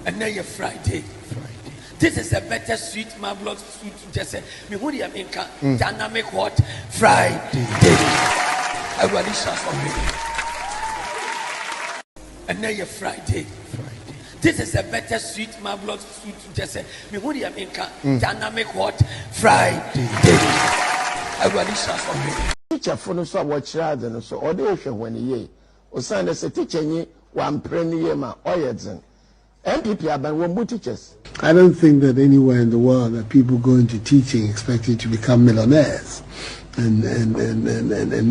And now you're Friday. This is a better sweet marvelous food to just say me who the American dynamic what Friday. I will listen for me. And now you're Friday. This is a better sweet marvelous food to just say me who the American dynamic what Friday. I will listen for me. Teacher for no so what rather so or they show when ye or send us a teacher ye one premier ma oyedzen. MPP are teachers. I don't think that anywhere in the world that people go into teaching expecting to become millionaires and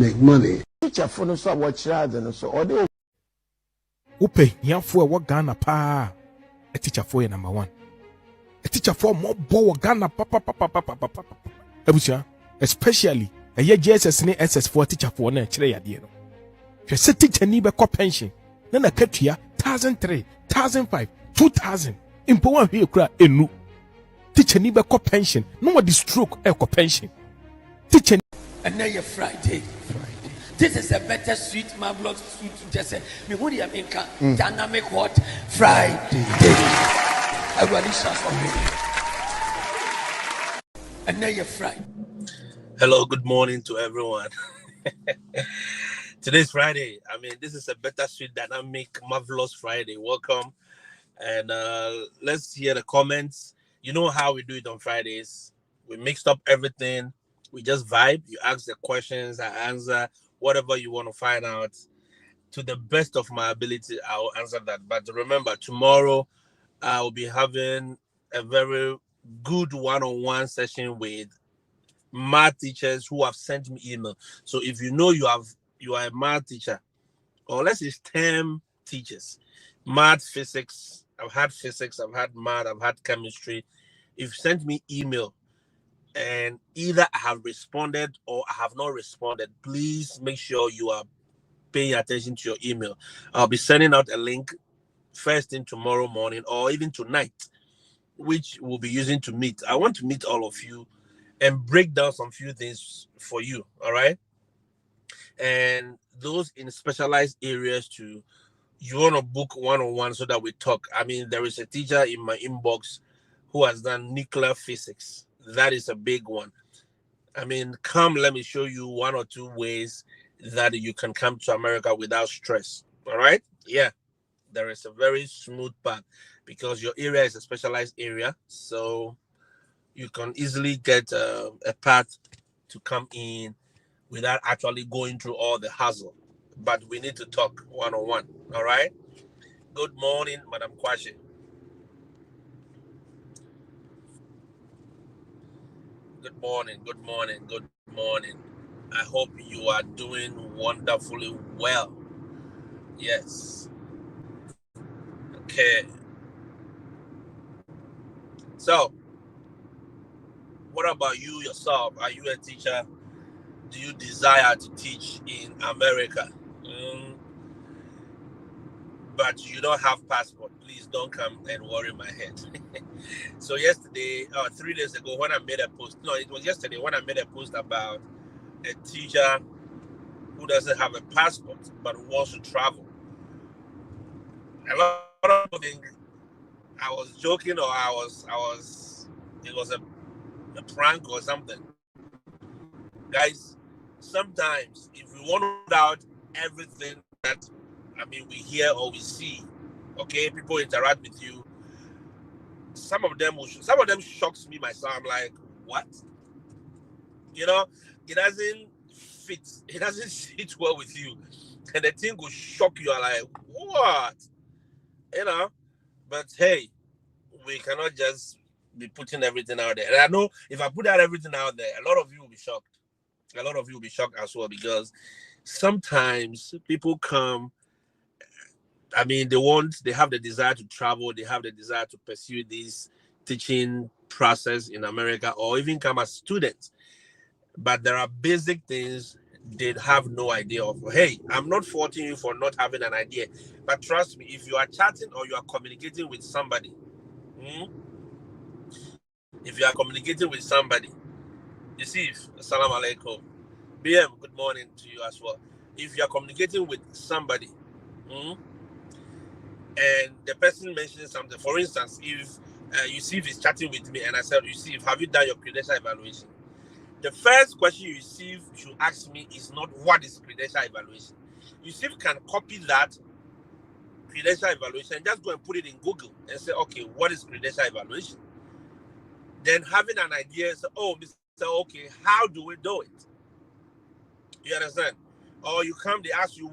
make money. Teacher for no so what rather so or they Upe for what Ghana pa a teacher for number one. A teacher for more bow Ghana papa. Especially a year JSS and SS4 teacher for one chere ya no. You say teacher ni be pension. Then a ketua 1,003, 1,005, 2,000. Impo one here cry enu. Teacher ni be pension. No more the stroke pension. Teacher. And now you're Friday. This is a better sweet marvelous food to just say me who the American dynamic what Friday. I will listen for me. And now you're Friday. Hello, good morning to everyone. Today's Friday. I mean, this is a better sweet dynamic marvelous Friday. Welcome. And let's hear the comments. You know how we do it on Fridays. We mixed up everything. We just vibe. You ask the questions, I answer whatever you want to find out. To the best of my ability, I will answer that. But remember, tomorrow I will be having a very good one-on-one session with math teachers who have sent me email. So if you know you are a math teacher, or let's say STEM teachers, math, physics, I've had math, I've had chemistry. If you sent me email and either I have responded or I have not responded, please make sure you are paying attention to your email. I'll be sending out a link first thing tomorrow morning or even tonight, which we'll be using to meet. I want to meet all of you and break down some few things for you, all right? And those in specialized areas too, you want to book one-on-one so that we talk. I mean, there is a teacher in my inbox who has done nuclear physics. That is a big one. I mean, come, let me show you one or two ways that you can come to America without stress, all right? Yeah, there is a very smooth path because your area is a specialized area, so you can easily get a path to come in without actually going through all the hassle. But we need to talk one-on-one, all right? Good morning, Madam Kwashi. Good morning. I hope you are doing wonderfully well. Yes. Okay. So, what about you yourself? Are you a teacher? Do you desire to teach in America? But you don't have passport. Please don't come and worry my head. So yesterday, 3 days ago, when I made a post, no, it was yesterday when I made a post about a teacher who doesn't have a passport but who wants to travel. A lot of people think I was joking or it was a prank or something. Guys, sometimes if we want to put out everything that we hear or we see, okay, people interact with you. Some of them shocks me myself. I'm like, what? You know, it doesn't sit well with you. And the thing will shock you. I'm like, what? You know, but hey, we cannot just be putting everything out there. And I know if I put out everything out there, a lot of you will be shocked. A lot of you will be shocked as well because sometimes people come, they have the desire to travel, they have the desire to pursue this teaching process in America or even come as students. But there are basic things they have no idea of. Hey, I'm not faulting you for not having an idea, but trust me, if you are chatting or you are communicating with somebody, you see, assalamu alaikum, BM, good morning to you as well. If you are communicating with somebody, and the person mentions something. For instance, if Yusuf is chatting with me and I said, Yusuf, have you done your credential evaluation? The first question Yusuf should ask me is not what is credential evaluation. Yusuf can copy that credential evaluation and just go and put it in Google and say, okay, what is credential evaluation? Then having an idea, say, oh, Mr. Okay, how do we do it? You understand? Or you come, they ask you,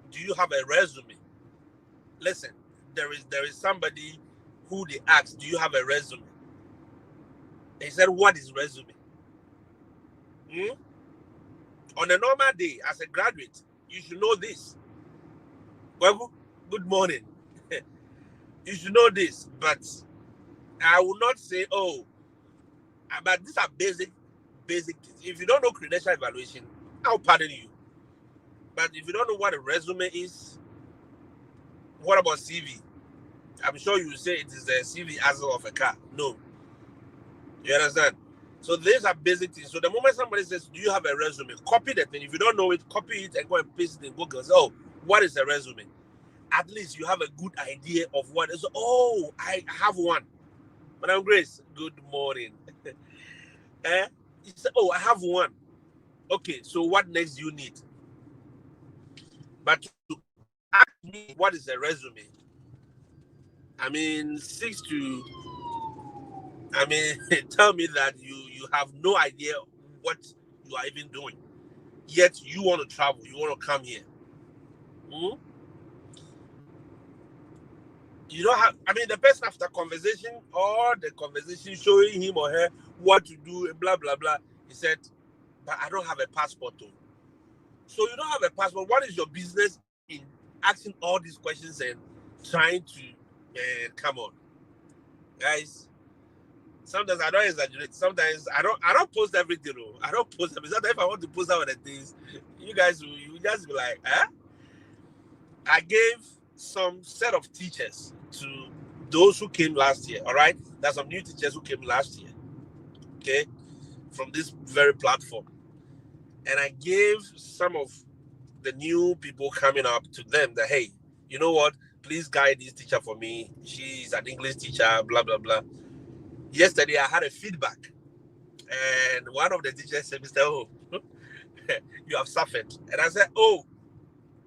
do you have a resume? Listen, there is somebody who they asked, do you have a resume? They said, what is resume? On a normal day, as a graduate, you should know this. Well, good morning. You should know this, but I will not say, oh, but these are basic things. If you don't know credential evaluation, I'll pardon you. But if you don't know what a resume is, what about CV? I'm sure you will say it is a CV as of a car. No. You understand? So these are basic things. So the moment somebody says, do you have a resume? Copy the thing. If you don't know it, copy it and go and paste it in Google. Say, oh, what is a resume? At least you have a good idea of what is. Oh, I have one. Madam Grace, good morning. You say, oh, I have one. Okay, so what next do you need? But to ask me what is a resume, tell me that you have no idea what you are even doing. Yet you want to travel, you want to come here. You don't have, the person after conversation or the conversation showing him or her what to do, blah, blah, blah. He said, but I don't have a passport too. So you don't have a passport. What is your business in asking all these questions and trying to, come on. Guys, sometimes I don't exaggerate. Sometimes I don't post everything. I don't post everything. Sometimes if I want to post out the things, you guys will just be like, eh? I gave some set of teachers to those who came last year, all right? There's some new teachers who came last year, okay, from this very platform. And I gave some of the new people coming up to them that, hey, you know what? Please guide this teacher for me. She's an English teacher, blah, blah, blah. Yesterday, I had a feedback. And one of the teachers said, Mr. O, you have suffered. And I said, oh,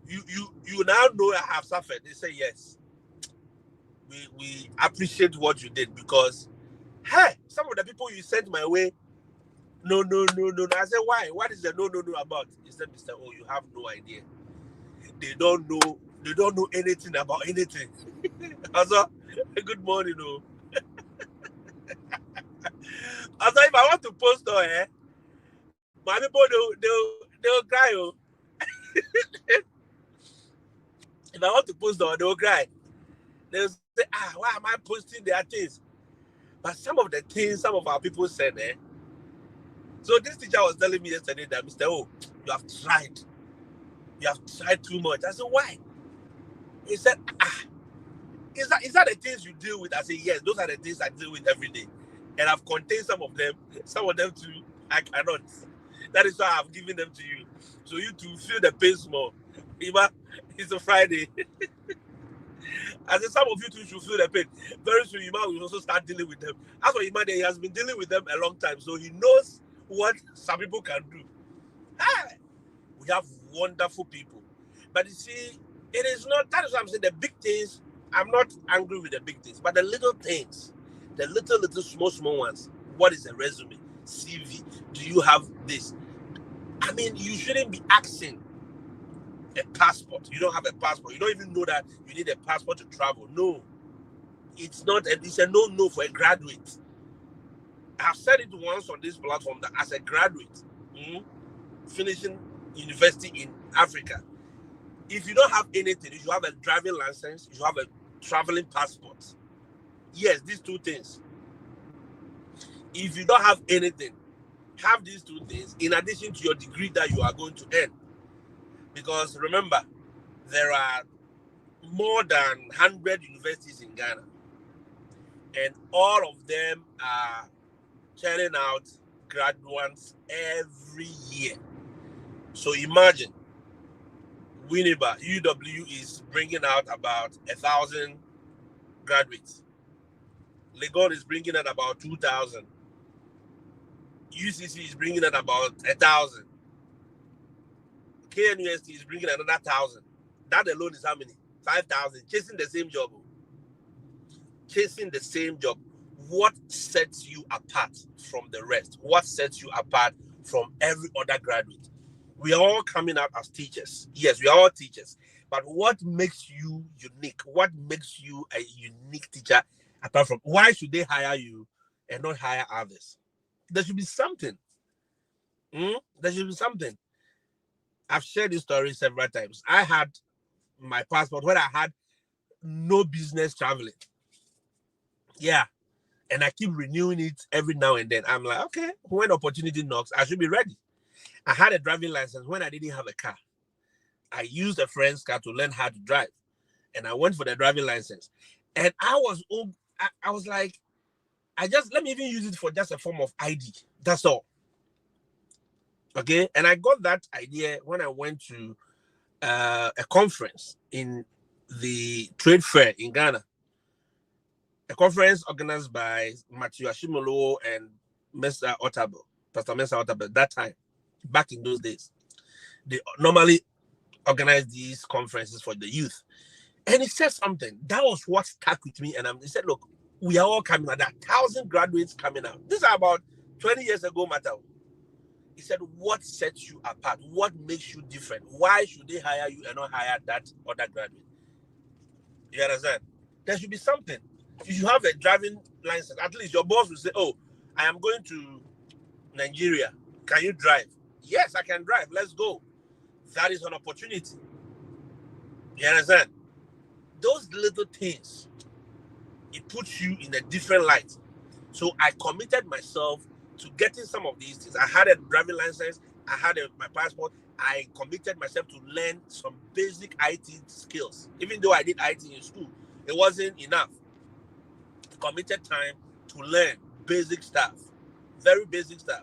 you now know I have suffered. They say, yes. We appreciate what you did because, hey, some of the people you sent my way, no. I said, why? What is the no about? He said, Mr. O, you have no idea. They don't know anything about anything. I said, good morning, no. I said, if I want to post on my people they'll cry. Oh. If I want to post on, they'll cry. They'll say, why am I posting their things? But some of the things some of our people said, So this teacher was telling me yesterday that, Mr. O, you have tried. You have tried too much. I said, why? He said, is that the things you deal with? I said, yes, those are the things I deal with every day. And I've contained some of them too, I cannot. That is why I've given them to you. So you to feel the pain more. It's a Friday. I said, some of you too should feel the pain. Very soon, Ima will also start dealing with them. As for Ima, he has been dealing with them a long time. So he knows what some people can do. We have wonderful people. But you see, it is not, that is what I'm saying, the big things, I'm not angry with the big things, but the little things, the little small ones. What is a resume? CV? Do you have this? You shouldn't be asking a passport. You don't have a passport. You don't even know that you need a passport to travel. No. It's a no for a graduate. I've said it once on this platform that as a graduate, finishing university in Africa, if you don't have anything, you should have a driving license, you should have a traveling passport. Yes, these two things. If you don't have anything, have these two things in addition to your degree that you are going to earn. Because remember, there are more than 100 universities in Ghana. And all of them are churning out graduates every year. So imagine, Winneba, UW is bringing out about 1,000 graduates. Legon is bringing out about 2,000. UCC is bringing out about 1,000. KNUST is bringing another 1,000. That alone is how many? 5,000. Chasing the same job. Chasing the same job. What sets you apart from the rest? What sets you apart from every other graduate? We are all coming out as teachers. Yes, we are all teachers. But what makes you unique? What makes you a unique teacher apart from? Why should they hire you and not hire others? There should be something. There should be something. I've shared this story several times. I had my passport when I had no business traveling. Yeah. And I keep renewing it every now and then. I'm like, okay, when opportunity knocks, I should be ready. I had a driving license when I didn't have a car. I used a friend's car to learn how to drive. And I went for the driving license. And I was like, let me even use it for just a form of ID. That's all. Okay. And I got that idea when I went to a conference in the trade fair in Ghana. A conference organized by Matthew Ashimolo and Mr. Otabo, Pastor Mr. Otabo, that time, back in those days. They normally organize these conferences for the youth. And he said something. That was what stuck with me. And he said, look, we are all coming out. There are 1,000 graduates coming out. This is about 20 years ago, Matthew. He said, what sets you apart? What makes you different? Why should they hire you and not hire that other graduate? You understand? There should be something. If you have a driving license, at least your boss will say, oh, I am going to Nigeria. Can you drive? Yes, I can drive. Let's go. That is an opportunity. You understand? Those little things, it puts you in a different light. So I committed myself to getting some of these things. I had a driving license. I had my passport. I committed myself to learn some basic IT skills. Even though I did IT in school, it wasn't enough. Committed time to learn basic stuff, very basic stuff,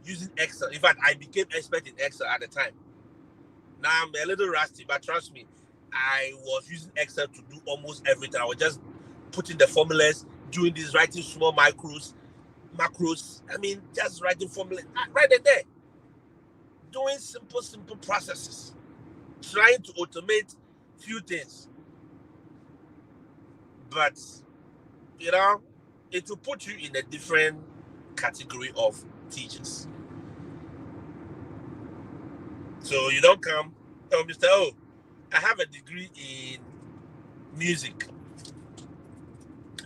using Excel. In fact, I became expert in Excel at the time. Now I'm a little rusty, but trust me, I was using Excel to do almost everything. I was just putting the formulas, doing this, writing small macros. I mean, just writing formulas right there, doing simple processes, trying to automate few things. But you know, it will put you in a different category of teachers. So you don't come, oh, Mr. O, I have a degree in music.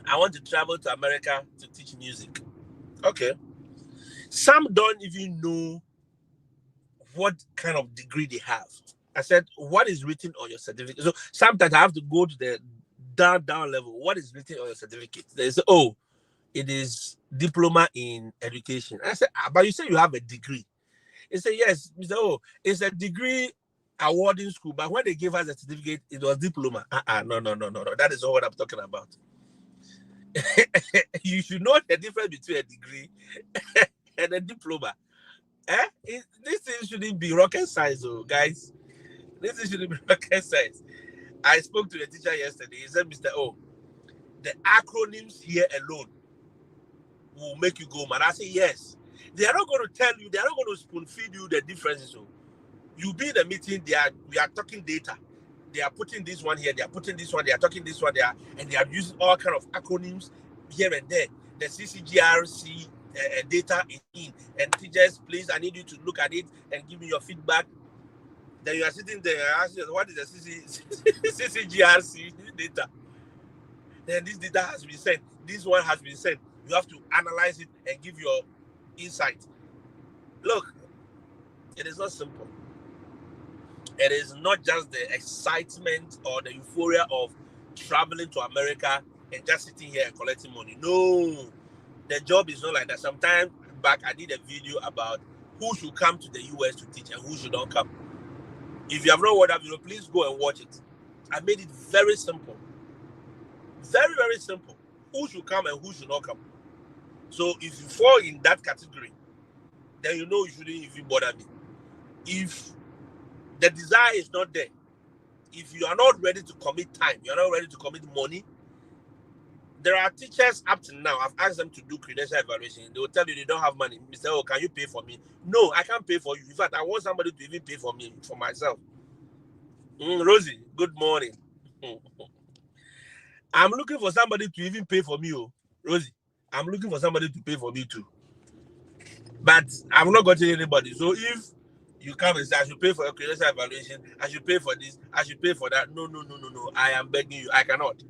I want to travel to America to teach music. Okay. Some don't even know what kind of degree they have. I said, what is written on your certificate? So sometimes I have to go to the down level. What is written on your certificate? They say, oh, it is diploma in education. I said, but you say you have a degree. He said, yes, Mr. O, it's a degree awarding school, but when they gave us a certificate, it was diploma. No. That is not what I'm talking about. You should know the difference between a degree and a diploma. This thing shouldn't be rocket science, guys. This thing shouldn't be rocket science. I spoke to a teacher yesterday. He said, Mr. O, the acronyms here alone will make you go mad. I say, yes. They are not going to tell you, they are not going to spoon feed you the differences. So you'll be in the meeting, we are talking data. They are putting this one here, they are putting this one, they are talking this one there, and they are using all kind of acronyms here and there. The CCGRC data is in, and teachers, please, I need you to look at it and give me your feedback. Then you are sitting there and asking, what is the CCGRC data? Then this data has been sent. This one has been sent. You have to analyze it and give your insight. Look, it is not simple. It is not just the excitement or the euphoria of traveling to America and just sitting here and collecting money. No, the job is not like that. Sometime back, I did a video about who should come to the US to teach and who should not come. If you have not watched that video, please go and watch it. I made it very simple. Very, very simple. Who should come and who should not come. So if you fall in that category, then you know you shouldn't even bother me. If the desire is not there, if you are not ready to commit time, you are not ready to commit money. There are teachers up to now. I've asked them to do credential evaluation. They will tell you they don't have money. Mr. Oh, can you pay for me? No, I can't pay for you. In fact, I want somebody to even pay for me, for myself. Rosie, good morning. I'm looking for somebody to even pay for me. Oh, Rosie, I'm looking for somebody to pay for me too. But I'm not going to anybody. So if you come and say, I should pay for a credential evaluation, I should pay for this, I should pay for that. No. I am begging you. I cannot.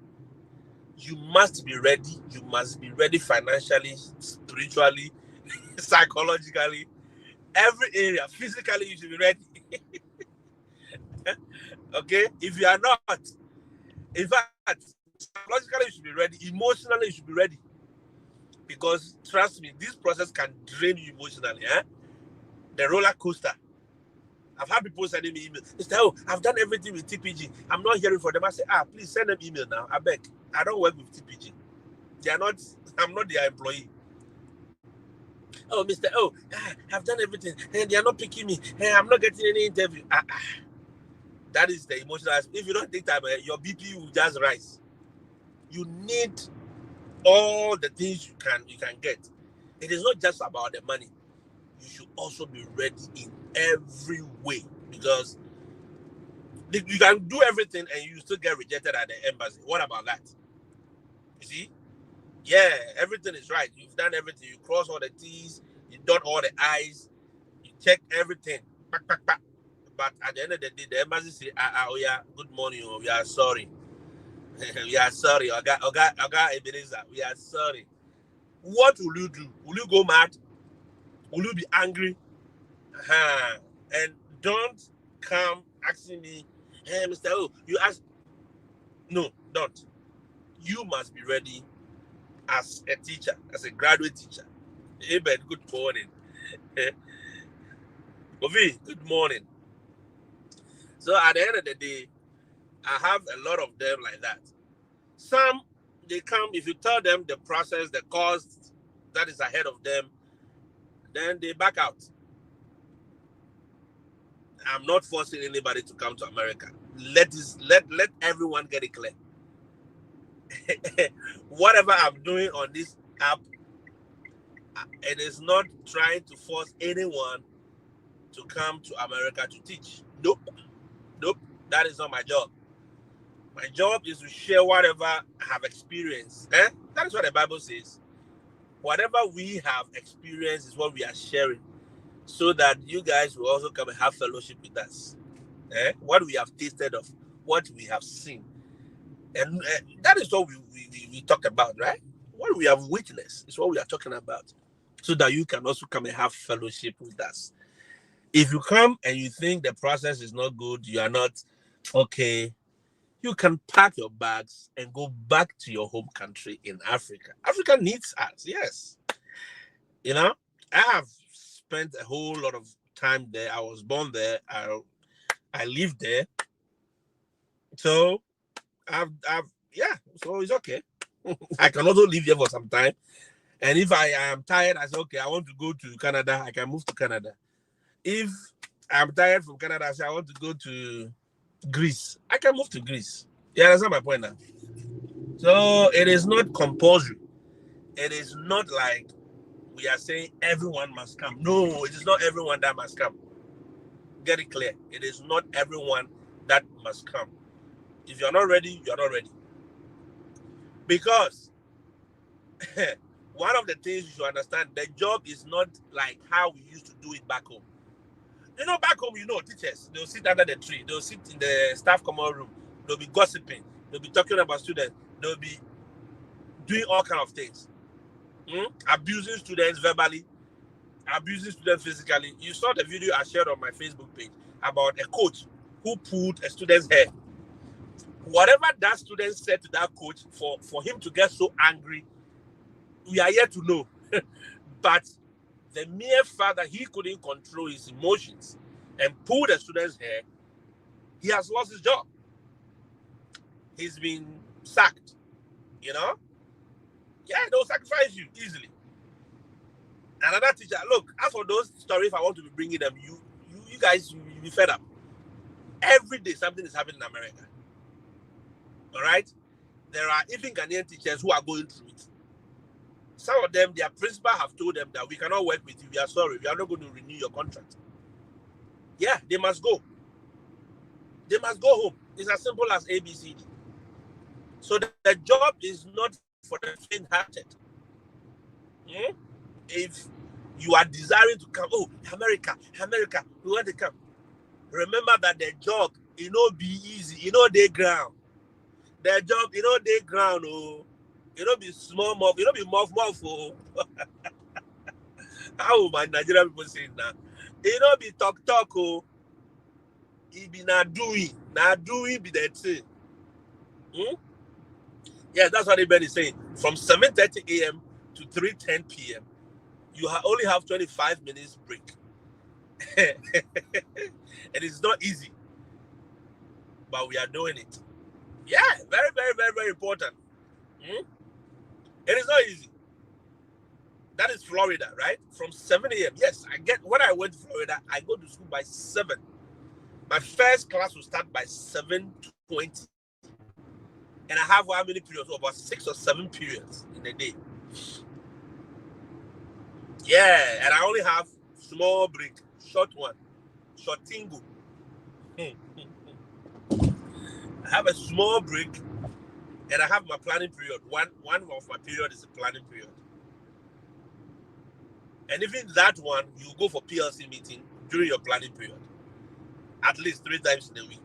You must be ready. You must be ready financially, spiritually, psychologically, every area. Physically, you should be ready. Okay? If you are not, in fact, psychologically, you should be ready. Emotionally, you should be ready. Because trust me, this process can drain you emotionally. The roller coaster. I've had people sending me emails. They say, oh, I've done everything with TPG. I'm not hearing from them. I say, please send them email now. I beg. I don't work with TPG. They are not, I'm not their employee. Oh, Mr. Oh, I've done everything. And they are not picking me. I'm not getting any interview. That is the emotional aspect. If you don't take time, your BP will just rise. You need all the things you can get. It is not just about the money. You should also be ready in every way, because you can do everything and you still get rejected at the embassy. What about that? You see? Yeah, everything is right. You've done everything. You cross all the T's, you dot all the I's, you check everything. But at the end of the day, the embassy say, oh yeah, good morning, oh, we are sorry. We are sorry, Oga Ebenezer, we are sorry. What will you do? Will you go mad? Will you be angry? And don't come asking me, hey, Mr. O, you ask. No, don't. You must be ready as a teacher, as a graduate teacher. Amen. Good morning. Ovi, good morning. So at the end of the day, I have a lot of them like that. Some, they come, if you tell them the process, the cost that is ahead of them, then they back out. I'm not forcing anybody to come to America. Let everyone get it clear. Whatever I'm doing on this app, it is not trying to force anyone to come to America to teach. Nope. That is not my job. My job is to share whatever I have experienced. That is what the Bible says. Whatever we have experienced is what we are sharing, so that you guys will also come and have fellowship with us. What we have tasted of, what we have seen. And that is what we talk about, right? What we have witnessed is what we are talking about, so that you can also come and have fellowship with us. If you come and you think the process is not good, you are not okay, you can pack your bags and go back to your home country in Africa. Africa needs us, yes. You know, I have spent a whole lot of time there. I was born there. I lived there. So so it's okay. I can also live here for some time. And if I am tired, I say, okay, I want to go to Canada, I can move to Canada. If I'm tired from Canada, I say, I want to go to Greece, I can move to Greece. You understand my point now? So it is not compulsory. It is not like we are saying everyone must come. No, it is not everyone that must come. Get it clear. It is not everyone that must come. If you're not ready, you're not ready. Because one of the things you should understand, the job is not like how we used to do it back home. You know, back home, teachers, they'll sit under the tree. They'll sit in the staff common room. They'll be gossiping. They'll be talking about students. They'll be doing all kinds of things. Abusing students verbally, abusing students physically. You saw the video I shared on my Facebook page about a coach who pulled a student's hair. Whatever that student said to that coach for him to get so angry, we are yet to know. But the mere fact that he couldn't control his emotions and pull the student's hair, he has lost his job. He's been sacked. Yeah, they'll sacrifice you easily. Another teacher, look, as for those stories, if I want to be bringing them, you guys will be fed up. Every day something is happening in America. All right? There are even Ghanaian teachers who are going through it. Some of them, their principal have told them that we cannot work with you. We are sorry. We are not going to renew your contract. Yeah, they must go. They must go home. It's as simple as ABCD. So the job is not for the faint-hearted. If you are desiring to come, oh, America, we want to come. Remember that the job, be easy. They ground. The job, they ground. Oh, be small, be muff. Oh. How my Nigerian people saying now? Be talk. Oh, it be not doing be the thing. Yeah, that's what everybody is saying. From 7:30 a.m. to 3:10 p.m. you only have 25 minutes break. And it's not easy. But we are doing it. Yeah, very, very, very, very important. It is not easy. That is Florida, right? From 7 a.m. Yes, when I went to Florida, I go to school by 7. My first class will start by 7:20. And I have how many periods? About 6 or 7 periods in a day. Yeah, and I only have small break, short one, short tingle. I have a small break, and I have my planning period. One of my period is a planning period. And even that one, you go for PLC meeting during your planning period, at least 3 times in a week.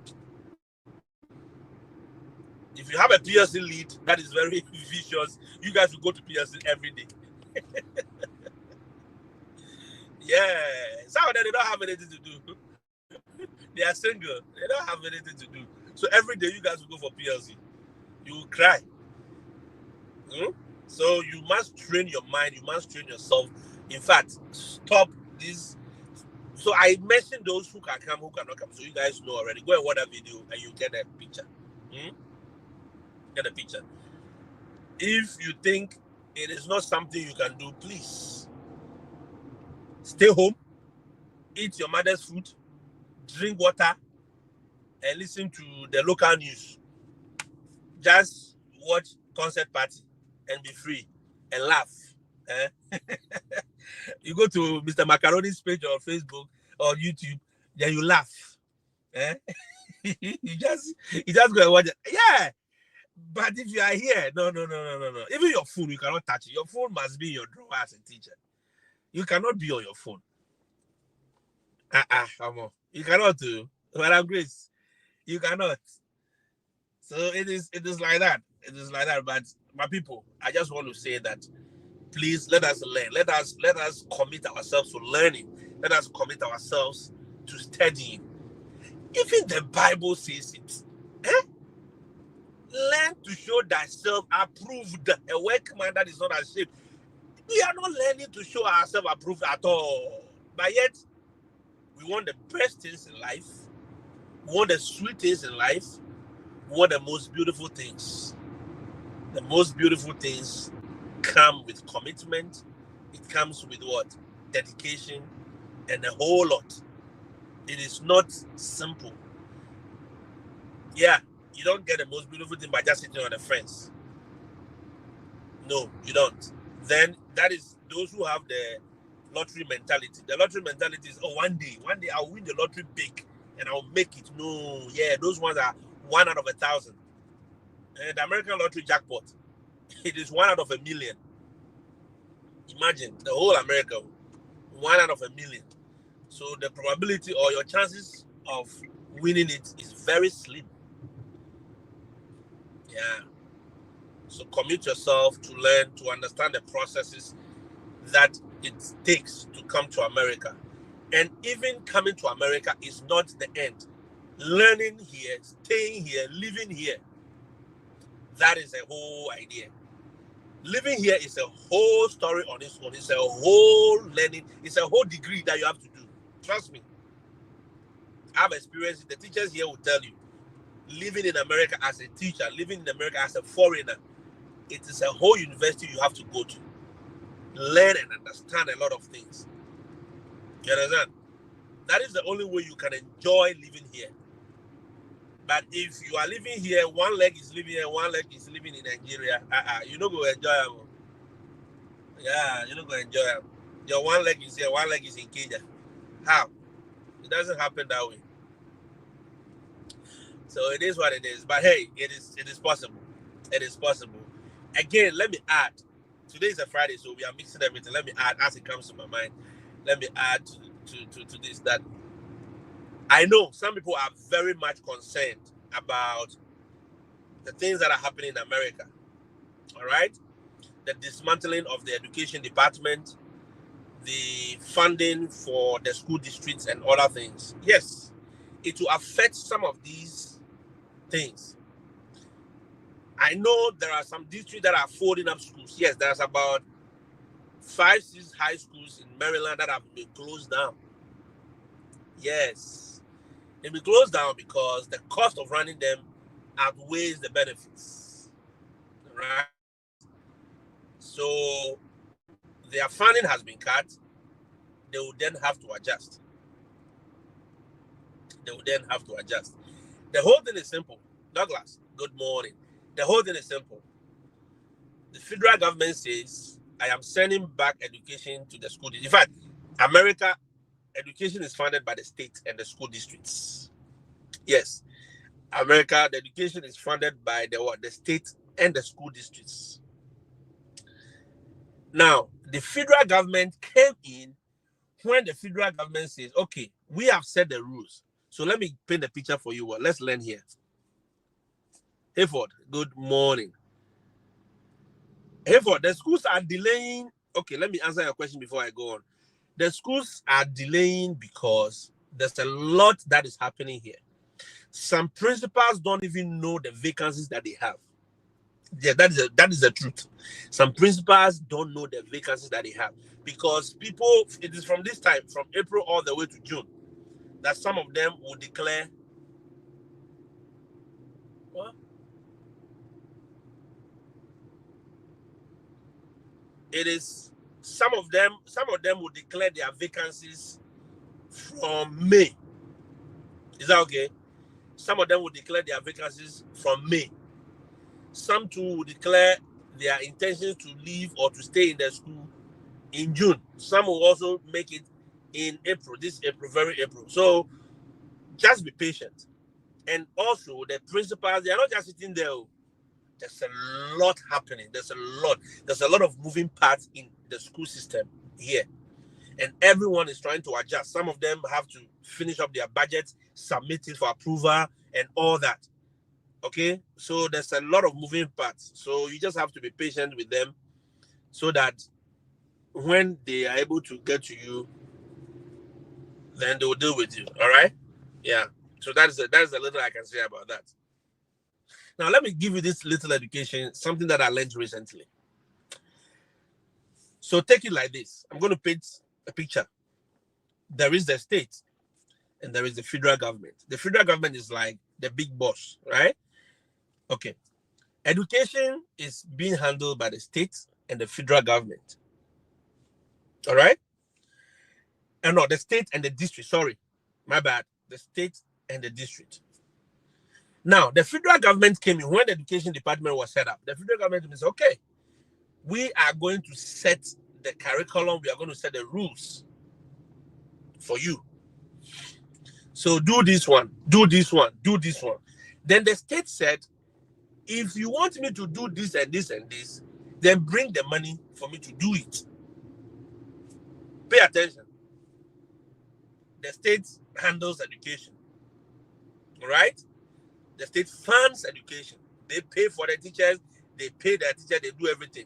If you have a PLC lead that is very vicious, you guys will go to PLC every day. Yeah, some of them, they don't have anything to do. They are single. They don't have anything to do. So every day you guys will go for PLC. You will cry. So you must train your mind. You must train yourself. In fact, stop this. So I mentioned those who can come, who cannot come. So you guys know already. Go and watch that video and you get a picture. Get a picture. If you think it is not something you can do, please stay home, eat your mother's food, drink water, and listen to the local news. Just watch concert party and be free and laugh. You go to Mr. Macaroni's page on Facebook or YouTube, then you laugh. you just go and watch it. Yeah. But if you are here, no. Even your phone, you cannot touch it. Your phone must be in your drawer as a teacher. You cannot be on your phone. You cannot do. Madam Grace, you cannot. So it is like that. It is like that. But my people, I just want to say that please let us learn. Let us commit ourselves to learning. Let us commit ourselves to studying. Even the Bible says it. Learn to show thyself approved, a workman that is not ashamed. We are not learning to show ourselves approved at all. But yet, we want the best things in life. We want the sweet things in life. We want the most beautiful things. The most beautiful things come with commitment. It comes with what? Dedication and a whole lot. It is not simple. Yeah, you don't get the most beautiful thing by just sitting on the fence. No, you don't. Then that is those who have the lottery mentality. The lottery mentality is, one day I'll win the lottery big and I'll make it. No, yeah, those ones are 1 out of 1,000. And the American lottery jackpot, it is 1 out of 1,000,000. Imagine the whole America, 1 out of 1,000,000. So the probability or your chances of winning it is very slim. Yeah. So commit yourself to learn, to understand the processes that it takes to come to America. And even coming to America is not the end. Learning here, staying here, living here, that is a whole idea. Living here is a whole story on its own. It's a whole learning. It's a whole degree that you have to do. Trust me. I've experienced it. The teachers here will tell you, living in America as a teacher, living in America as a foreigner, it is a whole university you have to go to. Learn and understand a lot of things. You understand? That is the only way you can enjoy living here. But if you are living here, one leg is living here, one leg is living in Nigeria, you don't go enjoy them. Yeah, you don't go enjoy them. Your one leg is here, one leg is in Kenya. How? It doesn't happen that way. So it is what it is. But hey, it is possible. It is possible. Again, let me add. Today is a Friday, so we are mixing everything. Let me add as it comes to my mind. Let me add to this that I know some people are very much concerned about the things that are happening in America. All right? The dismantling of the education department, the funding for the school districts and other things. Yes, it will affect some of these things. I know there are some districts that are folding up schools. Yes, there's about 5-6 high schools in Maryland that have been closed down. Yes, they've been closed down because the cost of running them outweighs the benefits. Right? So their funding has been cut. They will then have to adjust. The whole thing is simple. Douglas, good morning. The whole thing is simple. The federal government says, I am sending back education to the school districts. In fact, America, education is funded by the state and the school districts. Yes. America, the education is funded by the state and the school districts. Now, the federal government came in when the federal government says, okay, we have set the rules. So let me paint the picture for you. Let's learn here. Hayford, good morning. Hayford, the schools are delaying. Okay, let me answer your question before I go on. The schools are delaying because there's a lot that is happening here. Some principals don't even know the vacancies that they have. Yeah, that is the truth. Some principals don't know the vacancies that they have because people, it is from this time, from April all the way to June, that some of them will declare. What? It is some of them will declare their vacancies from May. Is that okay? Some of them will declare their vacancies from May. Some too will declare their intentions to leave or to stay in the school in June. Some will also make it in April, this April, very April. So just be patient. And also the principals, they are not just sitting there. There's a lot happening. There's a lot of moving parts in the school system here. And everyone is trying to adjust. Some of them have to finish up their budgets, submit it for approval, and all that. Okay? So there's a lot of moving parts. So you just have to be patient with them so that when they are able to get to you, then they will deal with you. All right? Yeah. So that is a little I can say about that. Now, let me give you this little education, something that I learned recently. So take it like this. I'm going to paint a picture. There is the state and there is the federal government. The federal government is like the big boss, right? Okay. Education is being handled by the state and the federal government. All right? No, the state and the district. Sorry. My bad. The state and the district. Now, the federal government came in when the education department was set up. The federal government said, okay, we are going to set the curriculum. We are going to set the rules for you. So do this one, do this one, do this one. Then the state said, if you want me to do this and this and this, then bring the money for me to do it. Pay attention. The state handles education. All right? The state funds education. They pay for the teachers. They pay the teacher. They do everything.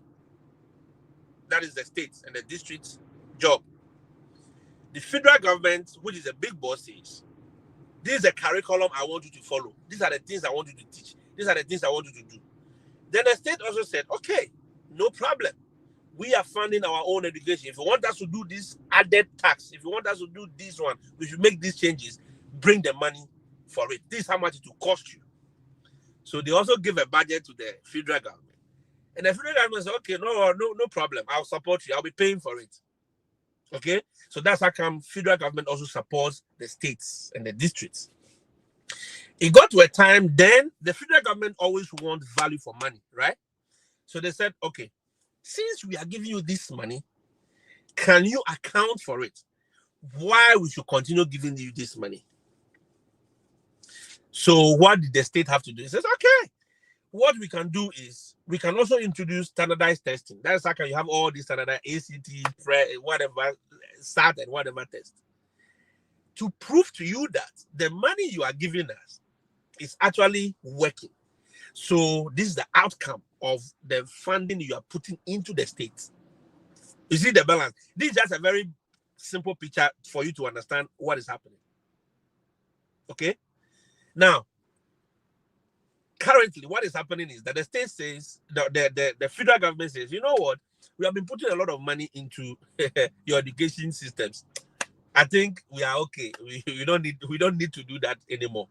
That is the state and the district's job. The federal government, which is a big boss, says, this is a curriculum I want you to follow. These are the things I want you to teach. These are the things I want you to do. Then the state also said, okay, no problem. We are funding our own education. If you want us to do this added tax, if you want us to do this one, we should make these changes. Bring the money for it. This is how much it will cost you. So they also give a budget to the federal government. And the federal government said, okay, no problem. I'll support you. I'll be paying for it. Okay? So that's how come federal government also supports the states and the districts. It got to a time, then the federal government always wants value for money, right? So they said, okay, since we are giving you this money, can you account for it? Why we should continue giving you this money? So what did the state have to do? It says, okay, what we can do is we can also introduce standardized testing. That's how you have all these standardized ACT, whatever, SAT, and whatever test. To prove to you that the money you are giving us is actually working. So this is the outcome of the funding you are putting into the state. You see the balance. This is just a very simple picture for you to understand what is happening. Okay? Now, currently, what is happening is that the state says, the federal government says, you know what? We have been putting a lot of money into your education systems. I think we are okay. We don't need to do that anymore.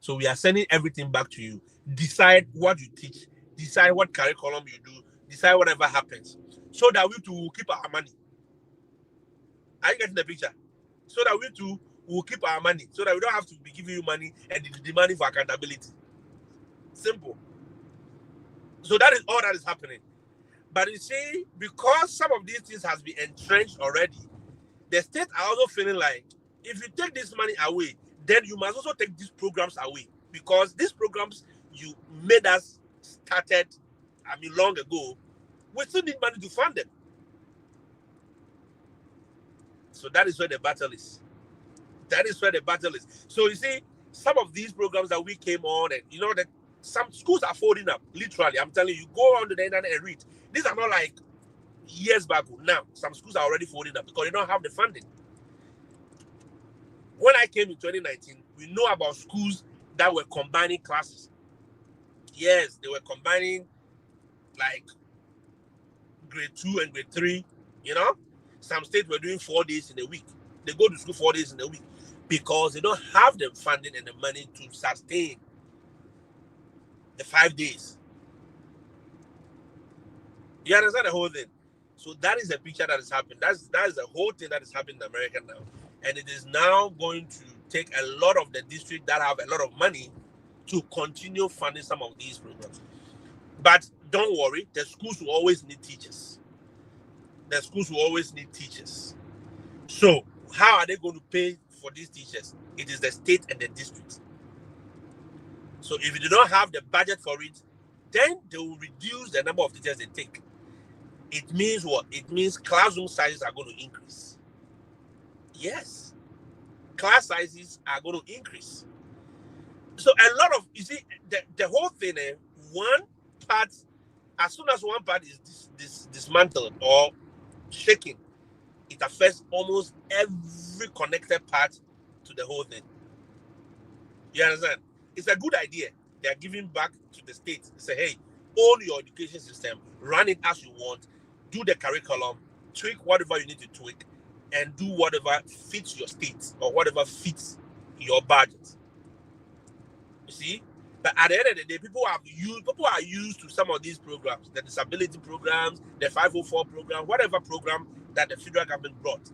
So we are sending everything back to you. Decide what you teach. Decide what curriculum you do. Decide whatever happens. So that we too will keep our money. Are you getting the picture? So that we too will keep our money. So that we don't have to be giving you money and demanding for accountability. Simple. So that is all that is happening. But you see, because some of these things has been entrenched already, the state are also feeling like, if you take this money away, then you must also take these programs away. Because these programs you made us started, long ago, we still need money to fund them. So that is where the battle is. That is where the battle is. So you see, some of these programs that we came on, and you know that some schools are folding up. Literally, I'm telling you, go on to the internet and read. These are not like years back. Now, some schools are already folding up because they don't have the funding. When I came in 2019, we know about schools that were combining classes. Yes, they were combining like grade 2 and grade 3, you know. Some states were doing 4 days in a week. They go to school 4 days in a week because they don't have the funding and the money to sustain the 5 days. You understand the whole thing? So that is the picture that is happening. That is the whole thing that is happening in America now. And it is now going to take a lot of the districts that have a lot of money to continue funding some of these programs. But don't worry, the schools will always need teachers. The schools will always need teachers. So how are they going to pay for these teachers? It is the state and the district. So if you do not have the budget for it, then they will reduce the number of teachers they take. It means what? It means classroom sizes are going to increase. Yes. Class sizes are going to increase. So a lot of, you see, the whole thing, one part, as soon as one part is dismantled or shaken, it affects almost every connected part to the whole thing. You understand? It's a good idea. They are giving back to the state. Say, hey, own your education system, run it as you want, do the curriculum, tweak whatever you need to tweak, and do whatever fits your state or whatever fits your budget. You see? But at the end of the day, people are used to some of these programs, the disability programs, the 504 program, whatever program that the federal government brought.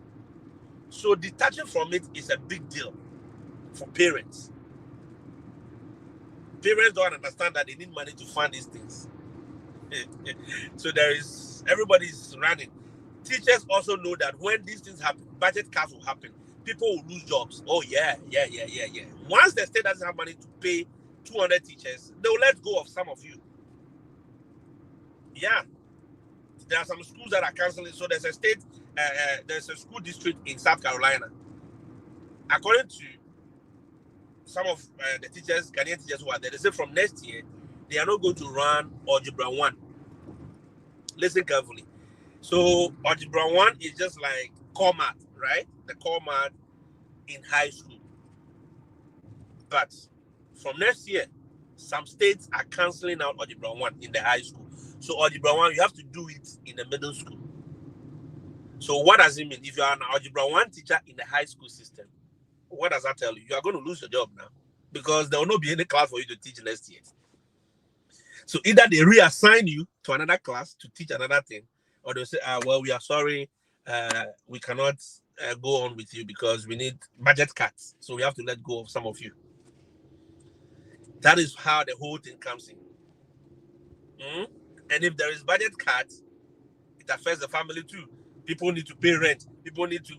So detaching from it is a big deal for parents. Parents don't understand that they need money to fund these things. So everybody's running. Teachers also know that when these things happen, budget cuts will happen. People will lose jobs. Oh, yeah. Once the state doesn't have money to pay 200 teachers, they will let go of some of you. Yeah. There are some schools that are canceling. So there's a school district in South Carolina. According to some of the teachers, Ghanaian teachers who are there, they say from next year, they are not going to run Algebra 1. Listen carefully. So Algebra 1 is just like core math, right? The core math in high school. But from next year, some states are canceling out Algebra 1 in the high school. So Algebra 1, you have to do it in the middle school. So what does it mean? If you are an Algebra 1 teacher in the high school system, what does that tell you? You are going to lose your job now because there will not be any class for you to teach next year. So either they reassign you to another class to teach another thing, or they'll say, well, we are sorry, we cannot go on with you because we need budget cuts. So we have to let go of some of you. That is how the whole thing comes in. And if there is budget cuts, it affects the family too. People need to pay rent. People need to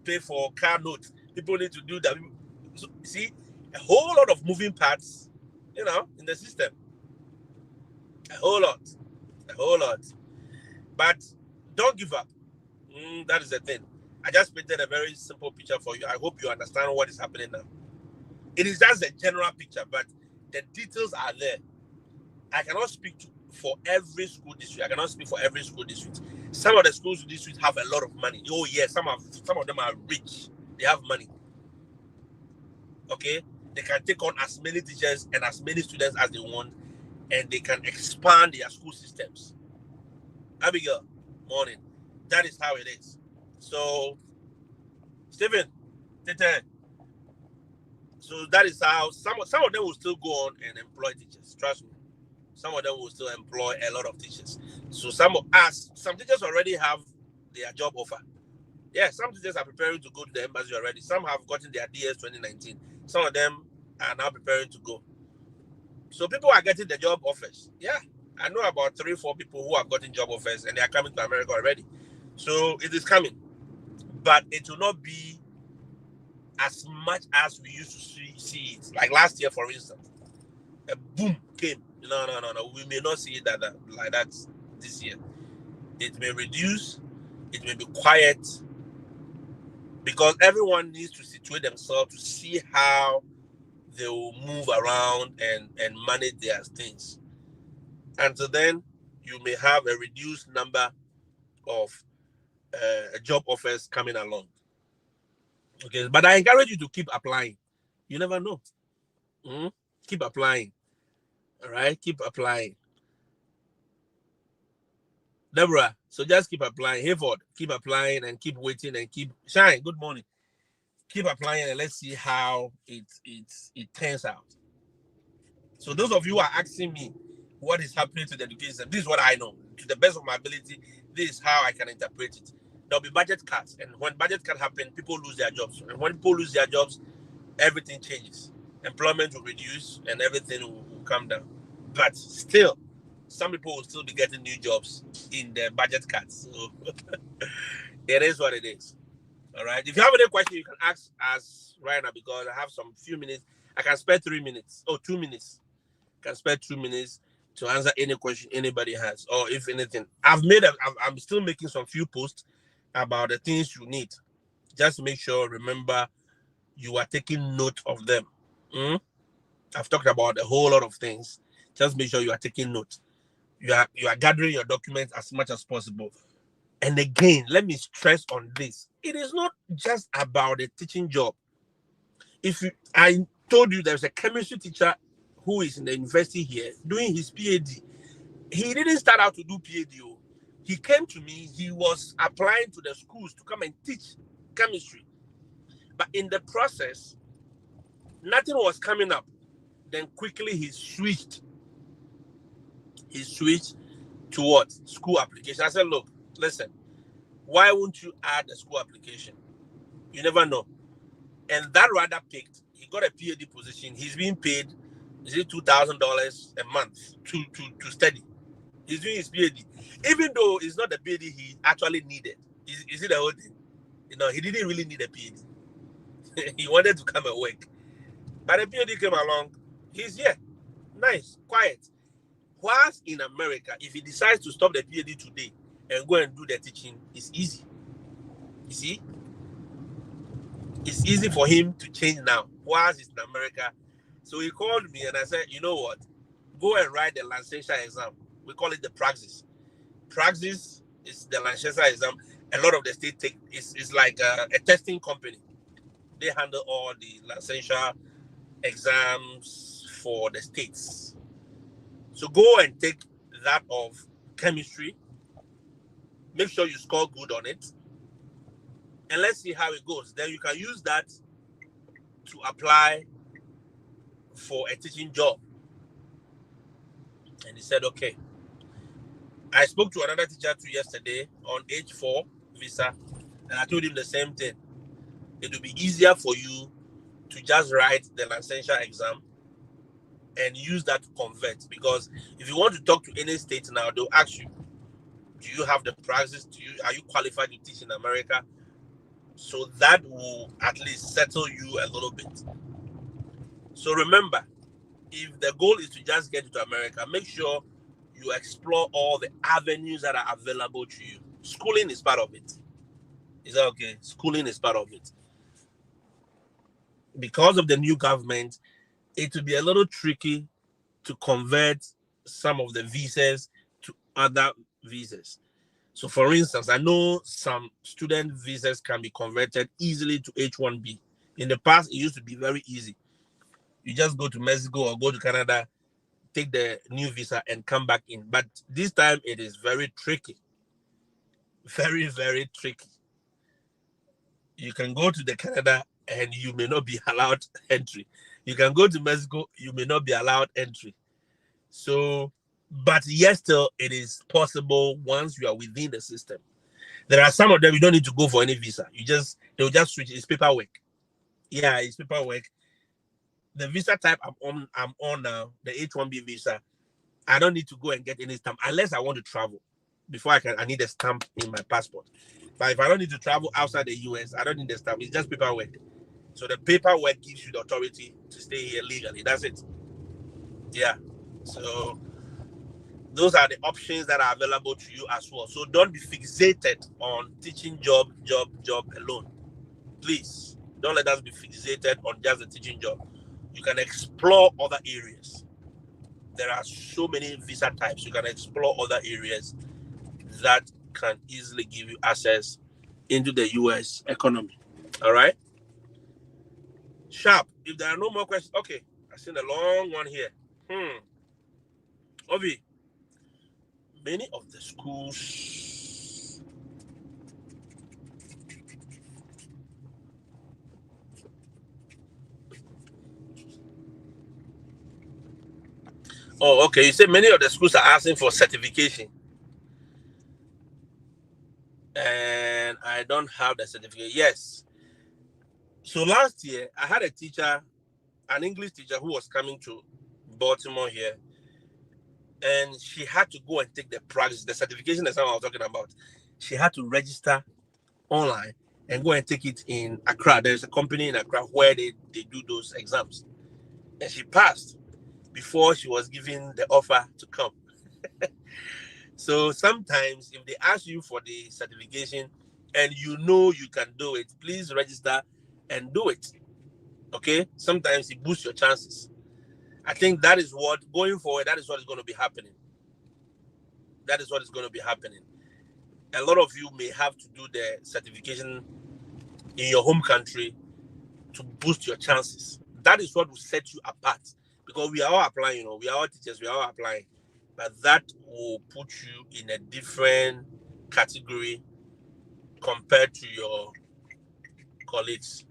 pay for car notes. People need to do that. So, see, a whole lot of moving parts, in the system. A whole lot. But don't give up. That is the thing. I just painted a very simple picture for you. I hope you understand what is happening now. It is just a general picture, but the details are there. I cannot speak for every school district. I cannot speak for every school district. Some of the schools districts have a lot of money. Oh yes, some of them are rich. They have money. Okay, they can take on as many teachers and as many students as they want, and they can expand their school systems. Abigail, morning. That is how it is. So, Stephen, Tete. So that is how some of them will still go on and employ teachers. Trust me. Some of them will still employ a lot of teachers. So some teachers already have their job offer. Yeah, some teachers are preparing to go to the embassy already. Some have gotten their DS 2019. Some of them are now preparing to go. So people are getting the job offers. Yeah, I know about 3-4 people who have gotten job offers and they are coming to America already. So it is coming. But it will not be as much as we used to see it. Like last year, for instance, a boom came. No. We may not see it like that this year. It may reduce. It may be quiet. Because everyone needs to situate themselves to see how they will move around and manage their things. Until then, you may have a reduced number of job offers coming along. Okay, but I encourage you to keep applying. You never know. Keep applying. All right, keep applying. Deborah, so just keep applying. Hayford, keep applying and keep waiting and keep shine. Good morning. Keep applying and let's see how it turns out. So those of you who are asking me what is happening to the education system, this is what I know. To the best of my ability, this is how I can interpret it. There'll be budget cuts, and when budget cuts happen, people lose their jobs. And when people lose their jobs, everything changes. Employment will reduce and everything will come down. But still, some people will still be getting new jobs in the budget cuts. So it is what it is. All right. If you have any question, you can ask us right now because I have some few minutes. I can spare 3 minutes. 2 minutes. I can spare 2 minutes to answer any question anybody has, or if anything. I'm still making some few posts about the things you need. Just make sure, remember, you are taking note of them. I've talked about a whole lot of things. Just make sure you are taking note. You are gathering your documents as much as possible. And again, let me stress on this. It is not just about a teaching job. I told you there's a chemistry teacher who is in the university here doing his PhD. He didn't start out to do PhD. He came to me. He was applying to the schools to come and teach chemistry. But in the process, nothing was coming up. Then quickly he switched. He switched to what? School application. I said, look, listen, why won't you add a school application? You never know. And that rather picked. He got a PhD position. He's being paid, is it $2,000 a month to study. He's doing his PhD. Even though it's not the PhD he actually needed. Is it the whole thing? He didn't really need a PhD. He wanted to come and work. But the PhD came along. He's here. Nice, quiet. Whilst in America, if he decides to stop the PhD today and go and do the teaching, it's easy. You see? It's easy for him to change now. Whilst he's in America. So he called me and I said, you know what? Go and write the licensure exam. We call it the praxis. Praxis is the licensure exam. A lot of the state take it's like a testing company. They handle all the licensure exams for the states. So go and take that of chemistry. Make sure you score good on it. And let's see how it goes. Then you can use that to apply for a teaching job. And he said, okay. I spoke to another teacher too yesterday on H4 visa, and I told him the same thing. It will be easier for you to just write the licensure exam and use that to convert. Because if you want to talk to any state now, they'll ask you, do you have the practice? Are you qualified to teach in America? So that will at least settle you a little bit. So remember, if the goal is to just get to America, make sure you explore all the avenues that are available to you. Schooling is part of it. Is that okay? Schooling is part of it. Because of the new government, it will be a little tricky to convert some of the visas to other visas. So for instance, I know some student visas can be converted easily to H-1B. In the past, it used to be very easy. You just go to Mexico or go to Canada, take the new visa and come back in. But this time it is very tricky. Very, very tricky. You can go to the Canada and you may not be allowed entry. You can go to Mexico, you may not be allowed entry. So, but yes, still it is possible once you are within the system. There are some of them you don't need to go for any visa. They'll just switch. It's paperwork. Yeah, it's paperwork. The visa type I'm on now, the H-1B visa. I don't need to go and get any stamp unless I want to travel. Before I need a stamp in my passport. But if I don't need to travel outside the US, I don't need the stamp. It's just paperwork. So the paperwork gives you the authority to stay here legally. That's it. Yeah. So those are the options that are available to you as well. So don't be fixated on teaching job alone. Please, don't let us be fixated on just the teaching job. You can explore other areas. There are so many visa types. You can explore other areas that can easily give you access into the US economy. All right? Sharp. If there are no more questions, okay. I've seen a long one here. Ovi, many of the schools oh, okay. You said many of the schools are asking for certification. And I don't have the certificate. Yes. So last year, I had a teacher, an English teacher who was coming to Baltimore here. And she had to go and take the practice, the certification that's what I was talking about. She had to register online and go and take it in Accra. There's a company in Accra where they do those exams. And she passed before she was given the offer to come. So sometimes if they ask you for the certification and you know you can do it, please register and do it. Okay? Sometimes it boosts your chances. I think that is what, going forward, that is what is going to be happening. That is what is going to be happening. A lot of you may have to do the certification in your home country to boost your chances. That is what will set you apart. Because we are all applying, we are all teachers, we are all applying. But that will put you in a different category compared to your colleagues.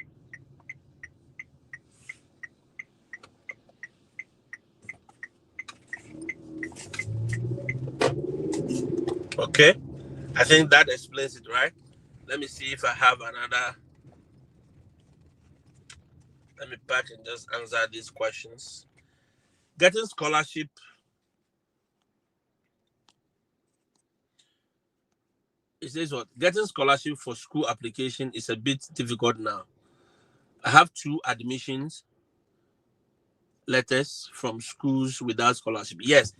Okay? I think that explains it, right? Let me see if I have another. Let me back and just answer these questions. Getting scholarship. It says what? Getting scholarship for school application is a bit difficult now. I have 2 admissions letters from schools without scholarship. Yes,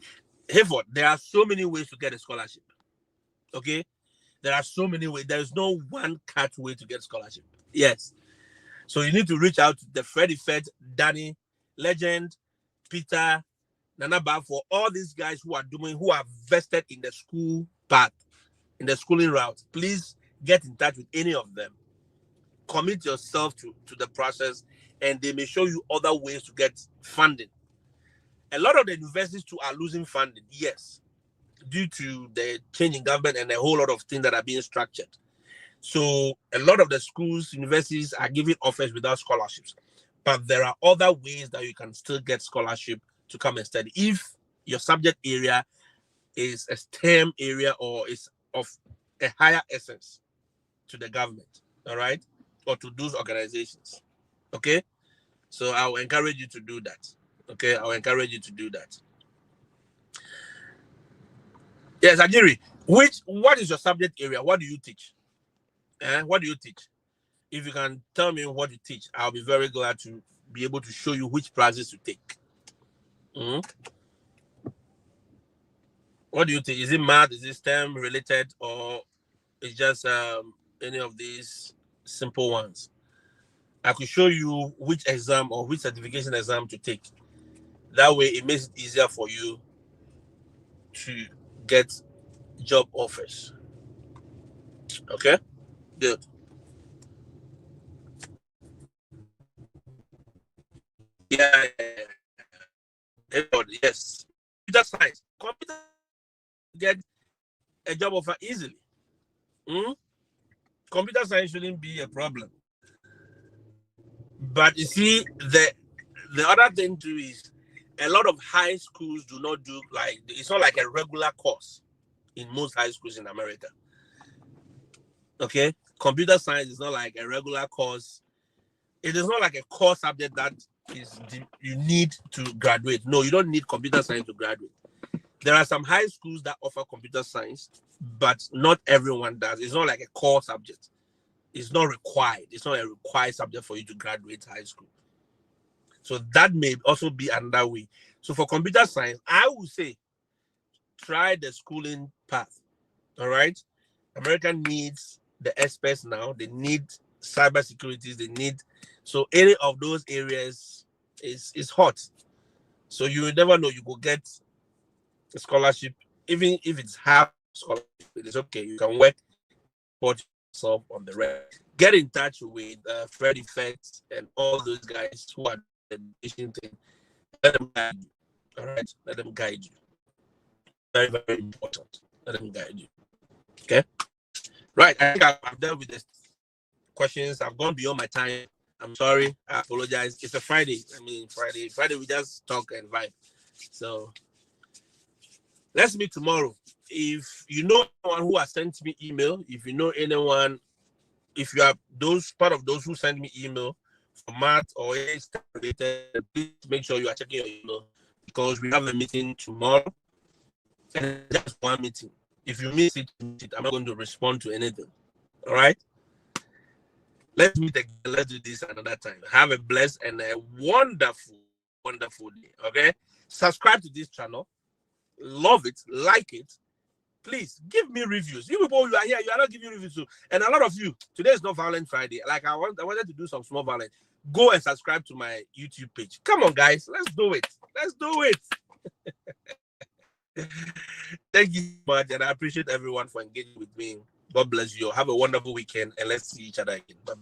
Hayford, there are so many ways to get a scholarship. Okay? There are so many ways. There is no one cut way to get scholarship. Yes. So you need to reach out to the Freddie Fed, Danny, Legend, Peter, Nana for all these guys who are vested in the school path, in the schooling route. Please get in touch with any of them. Commit yourself to the process, and they may show you other ways to get funding. A lot of the universities too are losing funding, yes, due to the change in government and a whole lot of things that are being structured. So a lot of the schools, universities are giving offers without scholarships. But there are other ways that you can still get scholarship to come and study. If your subject area is a STEM area or is of a higher essence to the government, all right? Or to those organizations, okay? So I will encourage you to do that. Okay, I'll encourage you to do that. Yes, Ajiri, what is your subject area? What do you teach? What do you teach? If you can tell me what you teach, I'll be very glad to be able to show you which classes to take. What do you think? Is it math? Is it STEM related, or it's just any of these simple ones? I could show you which exam or which certification exam to take. That way, it makes it easier for you to get job offers. Okay, good. Yeah, yes. Computer science. Computer get a job offer easily. Computer science shouldn't be a problem. But you see, the other thing too is a lot of high schools do not do it's not like a regular course in most high schools in America. Okay, computer science is not like a regular course. It is not like a core subject that you need to graduate. No, you don't need computer science to graduate. There are some high schools that offer computer science, but not everyone does. It's not like a core subject. It's not required. It's not a required subject for you to graduate high school. So that may also be another way. So for computer science, I would say try the schooling path. All right. America needs the experts now. They need cybersecurity. They need, so any of those areas is hot. So you will never know. You will get a scholarship, even if it's half scholarship. It's okay. You can work for yourself on the rest. Get in touch with Fred Effects and all those guys who are the education thing. Let them guide you. All right, let them guide you. Very, very important. Let them guide you. Okay. Right. I think I've dealt with the questions. I've gone beyond my time. I'm sorry. I apologize. It's a Friday. Friday we just talk and vibe. So let's meet tomorrow. If you know anyone who has sent me email, if you know anyone, if you are part of those who send me email for math or any stuff related, please make sure you are checking your email because we have a meeting tomorrow. And just one meeting. If you miss it, I'm not going to respond to anything. All right? Let's meet again. Let's do this another time. Have a blessed and a wonderful, wonderful day. Okay? Subscribe to this channel. Love it. Like it. Please give me reviews. You people who are here, you are not giving reviews too. And a lot of you, today is not Violent Friday. Like I wanted to do some small violence. Go and subscribe to my YouTube page. Come on, guys. Let's do it. Let's do it. Thank you so much, and I appreciate everyone for engaging with me. God bless you. Have a wonderful weekend, and let's see each other again. Bye.